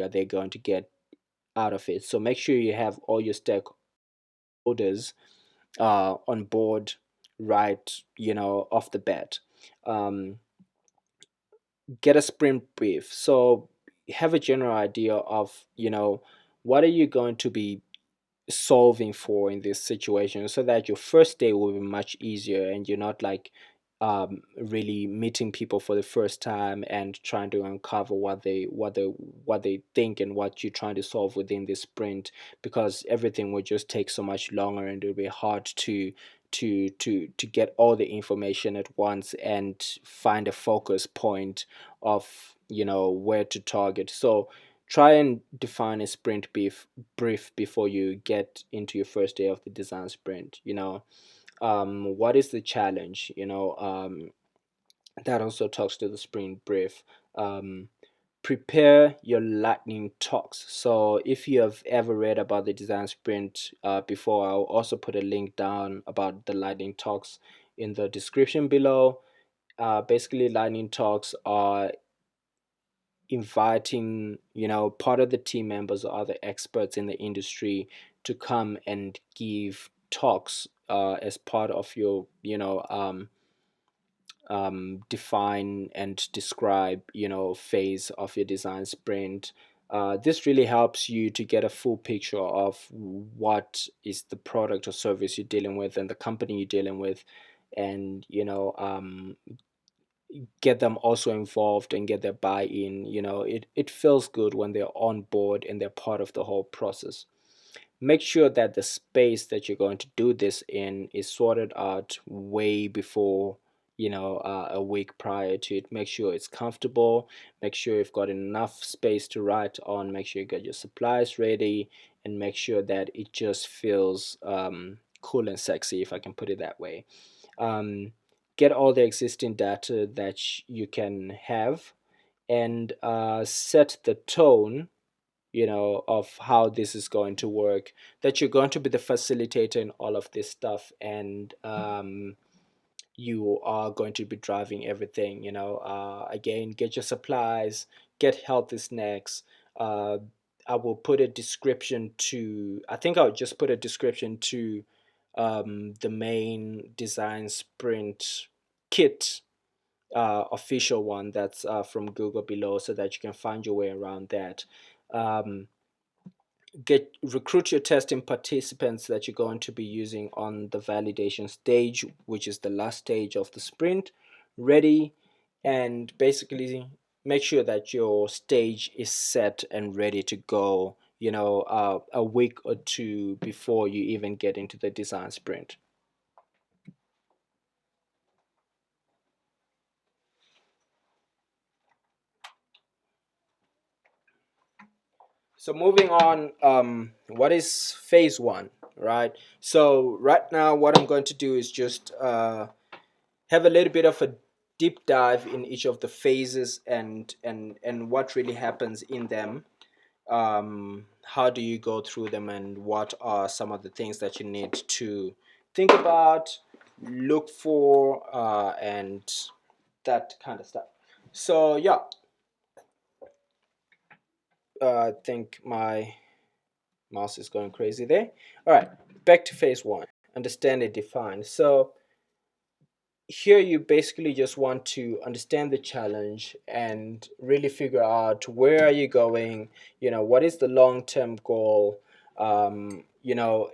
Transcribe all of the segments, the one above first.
are they going to get out of it. So make sure you have all your stakeholders on board, right, off the bat. um, get a sprint brief, so have a general idea of what are you going to be solving for in this situation, so that your first day will be much easier and you're not like really meeting people for the first time and trying to uncover what they think and what you're trying to solve within this sprint, because everything will just take so much longer and it'll be hard to get all the information at once and find a focus point of where to target. So try and define a brief before you get into your first day of the design sprint. What is the challenge? That also talks to the sprint brief. um, Prepare your lightning talks. So if you have ever read about the design sprint before, I'll also put a link down about the lightning talks in the description below. Basically, lightning talks are inviting part of the team members or other experts in the industry to come and give talks as part of your define and describe phase of your design sprint. This really helps you to get a full picture of what is the product or service you're dealing with and the company you're dealing with, and get them also involved and get their buy-in. It feels good when they're on board and they're part of the whole process. Make sure that the space that you're going to do this in is sorted out way before, a week prior to it. Make sure it's comfortable, make sure you've got enough space to write on, make sure you get your supplies ready, and make sure that it just feels cool and sexy, if I can put it that way. um, get all the existing data that you can have, and set the tone of how this is going to work, that you're going to be the facilitator in all of this stuff, and you are going to be driving everything. Again, get your supplies, get healthy snacks. uh, I will put a description to I think I'll just put a description to the main design sprint kit, official one that's from Google below, so that you can find your way around that. um, Recruit your testing participants that you're going to be using on the validation stage, which is the last stage of the sprint, ready, and basically make sure that your stage is set and ready to go, a week or two before you even get into the design sprint. So moving on, what is phase one, right? So right now, what I'm going to do is just have a little bit of a deep dive in each of the phases, and what really happens in them. How do you go through them, and what are some of the things that you need to think about, look for, and that kind of stuff. So yeah, I think my mouse is going crazy there. All right, back to phase one. Understand and define. So here you basically just want to understand the challenge and really figure out where are you going, what is the long-term goal.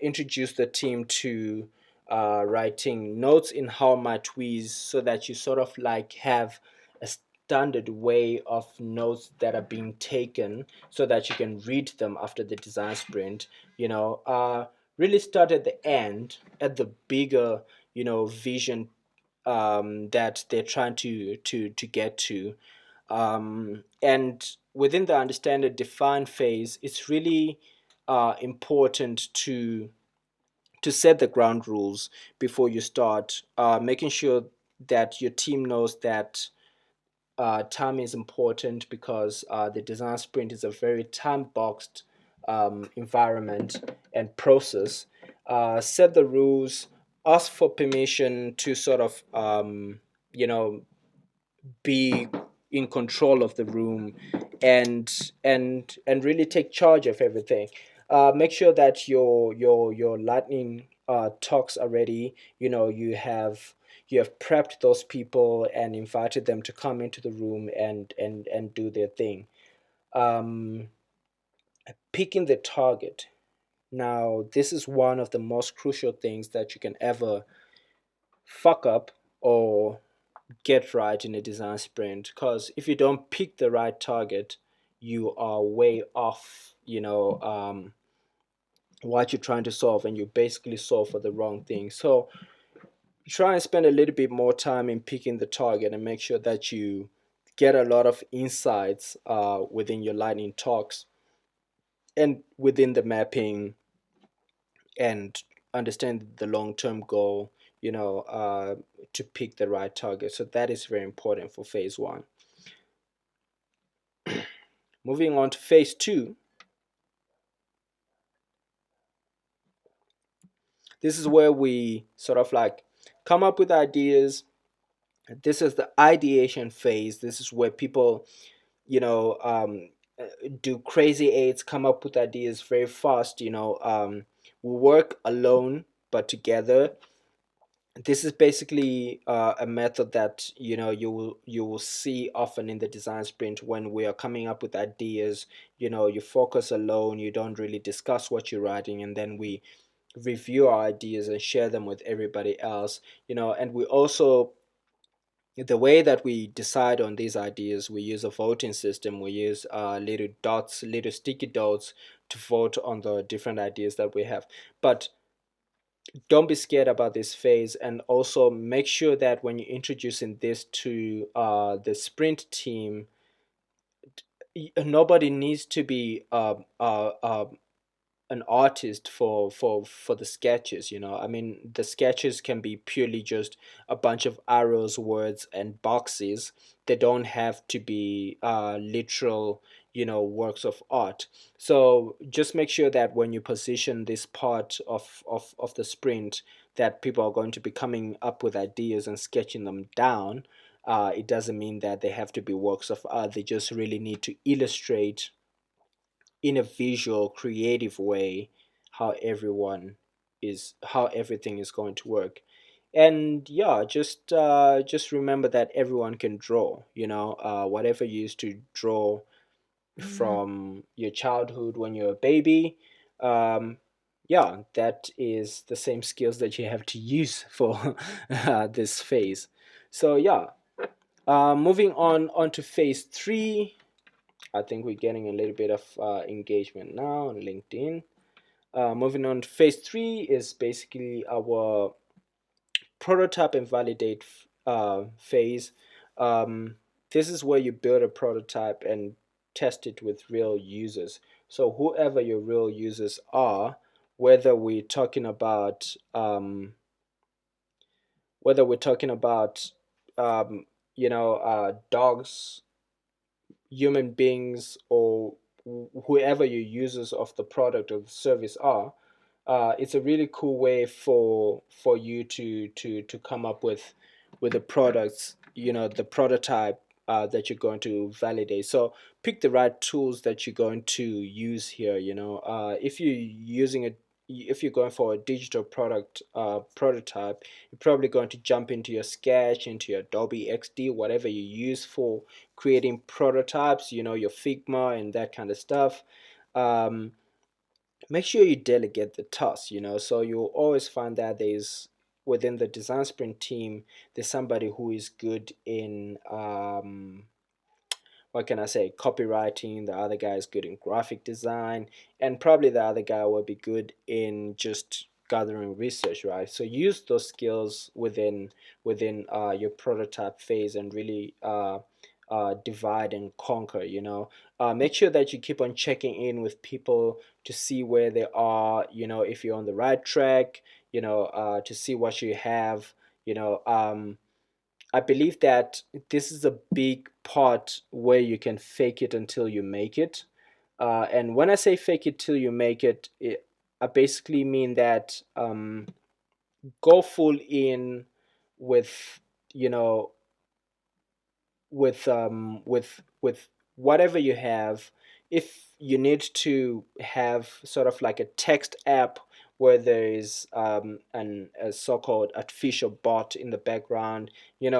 Introduce the team to writing notes in how might we, so that you sort of like have a standard way of notes that are being taken, so that you can read them after the design sprint. Really start at the end, at the bigger vision that they're trying to get to. And within the understand and define phase, it's really important to set the ground rules before you start, making sure that your team knows that time is important, because the design sprint is a very time boxed environment and process. Set the rules, ask for permission to sort of, you know, be in control of the room, and really take charge of everything. Make sure that your lightning talks are ready. You have prepped those people and invited them to come into the room and do their thing. um, Picking the target. Now, this is one of the most crucial things that you can ever fuck up or get right in a design sprint, because if you don't pick the right target, you are way off, what you're trying to solve, and you basically solve for the wrong thing. So try and spend a little bit more time in picking the target and make sure that you get a lot of insights within your lightning talks and within the mapping, and understand the long-term goal, to pick the right target. So that is very important for phase one. Moving on to phase two, this is where we sort of like come up with ideas. This is the ideation phase. This is where people, you know, do crazy aids, come up with ideas very fast. We work alone but together. This is basically a method that you will see often in the design sprint when we are coming up with ideas. You focus alone, you don't really discuss what you're writing, and then we review our ideas and share them with everybody else. And we also, the way that we decide on these ideas, we use a voting system. We use little dots, little sticky dots, to vote on the different ideas that we have. But don't be scared about this phase, and also make sure that when you're introducing this to the sprint team, nobody needs to be an artist for the sketches. I mean, the sketches can be purely just a bunch of arrows, words, and boxes. They don't have to be literal, works of art. So just make sure that when you position this part of the sprint, that people are going to be coming up with ideas and sketching them down. It doesn't mean that they have to be works of art. They just really need to illustrate in a visual, creative way how everything is going to work. And yeah, just remember that everyone can draw. Whatever you used to draw from your childhood when you're a baby. Um, yeah, that is the same skills that you have to use for this phase. So yeah, moving on to phase three. I think we're getting a little bit of engagement now on LinkedIn. Moving on to phase three is basically our prototype and validate phase. This is where you build a prototype and test it with real users. So whoever your real users are, whether we're talking about um, dogs, human beings, or whoever your users of the product or the service are. It's a really cool way for you to come up with the products, the prototype that you're going to validate. So pick the right tools that you're going to use here. If you're going for a digital product prototype, you're probably going to jump into your Sketch, into your Adobe XD, whatever you use for creating prototypes, your Figma and that kind of stuff. um, Make sure you delegate the task. So you'll always find that there's, within the design sprint team, there's somebody who is good in what can I say, copywriting. The other guy is good in graphic design, and probably the other guy will be good in just gathering research, right? So use those skills within your prototype phase, and really divide and conquer. Make sure that you keep on checking in with people to see where they are. If you're on the right track. To see what you have. You know. I believe that this is a big part where you can fake it until you make it. And when I say fake it till you make it, I basically mean that go full in with, you know, with whatever you have. If you need to have sort of like a text app where there is a so-called artificial bot in the background, you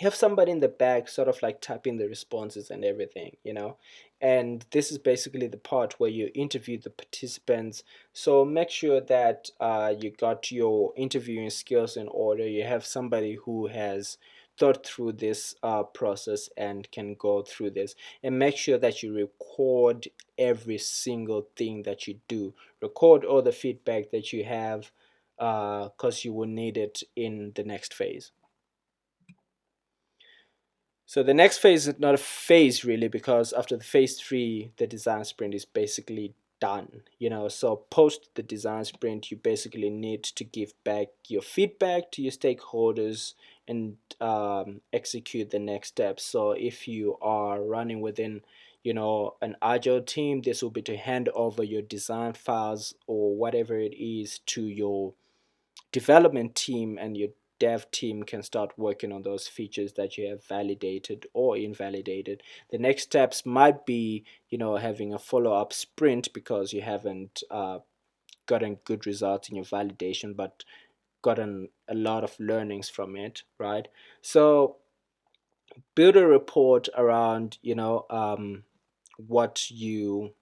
have somebody in the back sort of like typing the responses and everything. And this is basically the part where you interview the participants. So make sure that you got your interviewing skills in order. You have somebody who has thought through this process and can go through this, and make sure that you record every single thing that you do. Record all the feedback that you have, because you will need it in the next phase. So the next phase is not a phase really, because after the phase three, the design sprint is basically done. So post the design sprint, you basically need to give back your feedback to your stakeholders and execute the next steps. So if you are running within an agile team, this will be to hand over your design files or whatever it is to your development team, and your dev team can start working on those features that you have validated or invalidated. The next steps might be, having a follow-up sprint because you haven't gotten good results in your validation, but gotten a lot of learnings from it, right? So build a report around, what you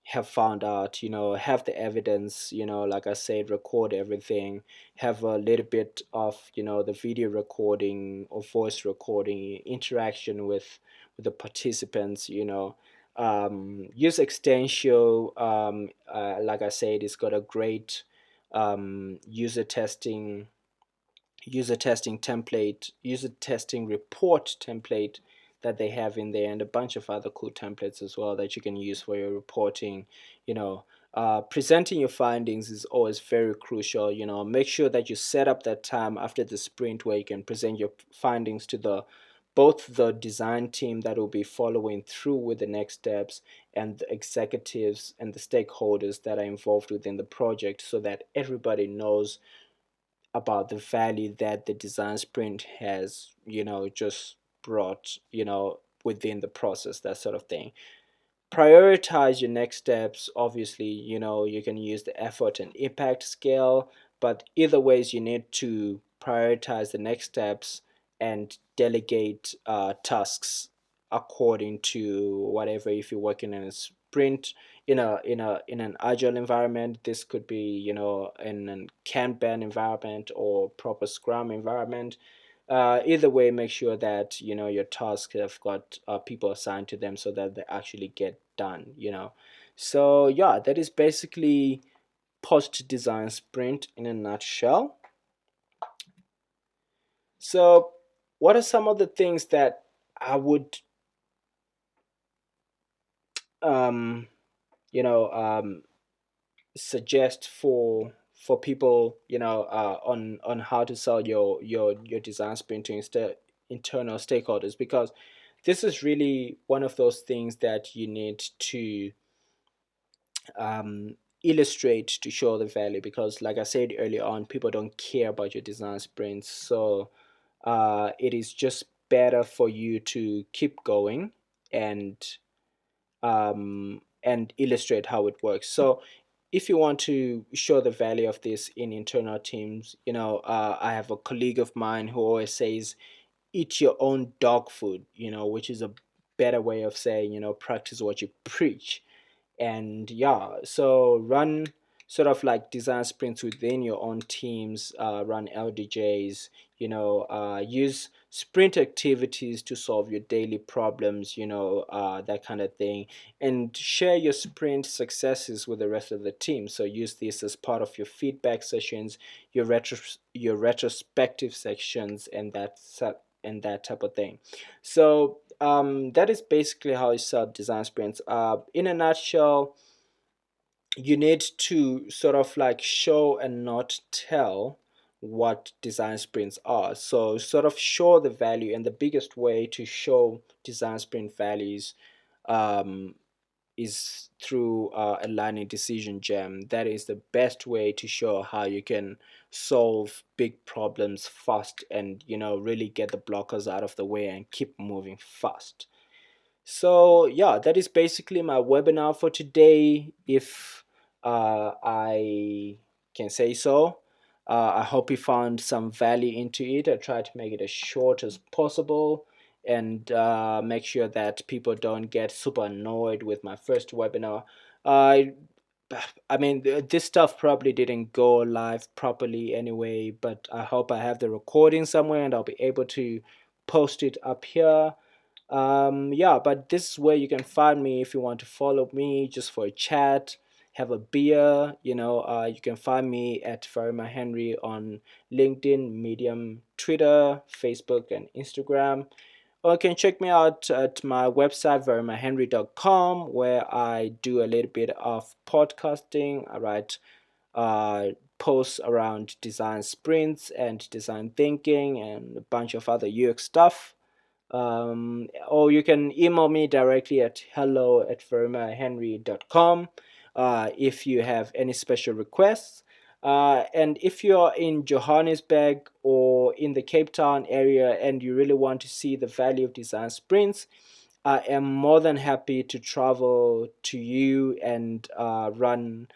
have found out, have the evidence, like I said, record everything, have a little bit of, the video recording or voice recording interaction with the participants, use Extensio. Like I said, it's got a great user testing template, user testing report template that they have in there, and a bunch of other cool templates as well that you can use for your reporting. Presenting your findings is always very crucial. Make sure that you set up that time after the sprint where you can present your findings to the both the design team that will be following through with the next steps, and the executives and the stakeholders that are involved within the project, so that everybody knows about the value that the design sprint has, just brought, within the process, that sort of thing. Prioritize your next steps. Obviously, you can use the effort and impact scale, but either ways, you need to prioritize the next steps and delegate tasks according to whatever. If you're working in a sprint, in an agile environment, this could be, in a Kanban environment or proper Scrum environment. Either way, make sure that your tasks have got people assigned to them so that they actually get done. So yeah, that is basically post design sprint in a nutshell. So what are some of the things that I would um you know suggest for people, on how to sell your design sprint to internal stakeholders, because this is really one of those things that you need to um, illustrate to show the value, because like I said earlier on, people don't care about your design sprints. So it is just better for you to keep going and illustrate how it works. So if you want to show the value of this in internal teams, I have a colleague of mine who always says, eat your own dog food, which is a better way of saying, practice what you preach. And yeah, so run sort of like design sprints within your own teams, run LDJs, use sprint activities to solve your daily problems, that kind of thing, and share your sprint successes with the rest of the team. So use this as part of your feedback sessions, your retrospective sections, and that type of thing. So that is basically how you sell design sprints. In a nutshell, you need to sort of like show and not tell what design sprints are. So sort of show the value, and the biggest way to show design sprint values um, is through a learning decision gem. That is the best way to show how you can solve big problems fast, and really get the blockers out of the way and keep moving fast. So yeah, that is basically my webinar for today, if I can say so. I hope you found some value into it. I try to make it as short as possible, and make sure that people don't get super annoyed with my first webinar. I I mean, this stuff probably didn't go live properly anyway, but I hope I have the recording somewhere and I'll be able to post it up here. Yeah, but this is where you can find me if you want to follow me just for a chat, have a beer. You can find me at Farima Henry on LinkedIn, Medium, Twitter, Facebook, and Instagram. Or you can check me out at my website, verimahenry.com, where I do a little bit of podcasting. I write posts around design sprints and design thinking and a bunch of other UX stuff. Or you can email me directly at hello@verimahenry.com if you have any special requests. And if you're in Johannesburg or in the Cape Town area and you really want to see the value of design sprints, I am more than happy to travel to you and run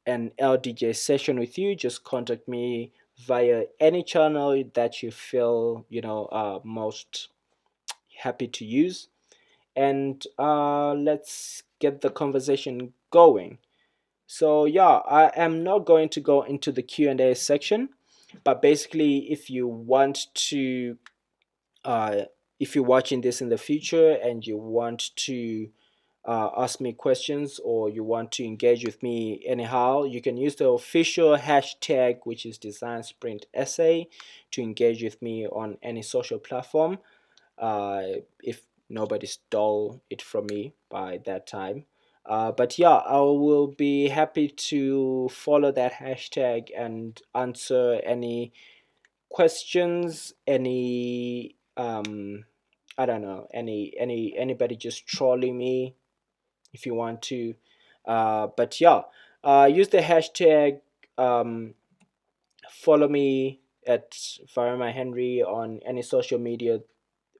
an LDJ session with you. Just contact me via any channel that you feel most happy to use, and let's get the conversation going. So yeah, I am not going to go into the Q&A section, but basically, uh, if you're watching this in the future and you want to ask me questions, or you want to engage with me anyhow, you can use the official hashtag, which is Design Sprint Essay, to engage with me on any social platform, if nobody stole it from me by that time. But yeah, I will be happy to follow that hashtag and answer any questions, any I don't know, anybody just trolling me if you want to. But yeah, use the hashtag. Follow me at Farima Henry on any social media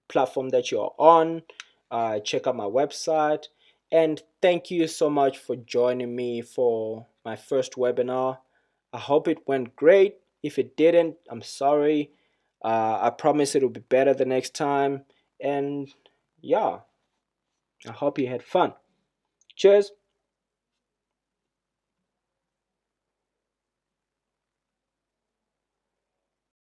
platform that you're on. Check out my website. And thank you so much for joining me for my first webinar. I hope it went great. If it didn't, I'm sorry. I promise it'll be better the next time. And yeah, I hope you had fun. Cheers.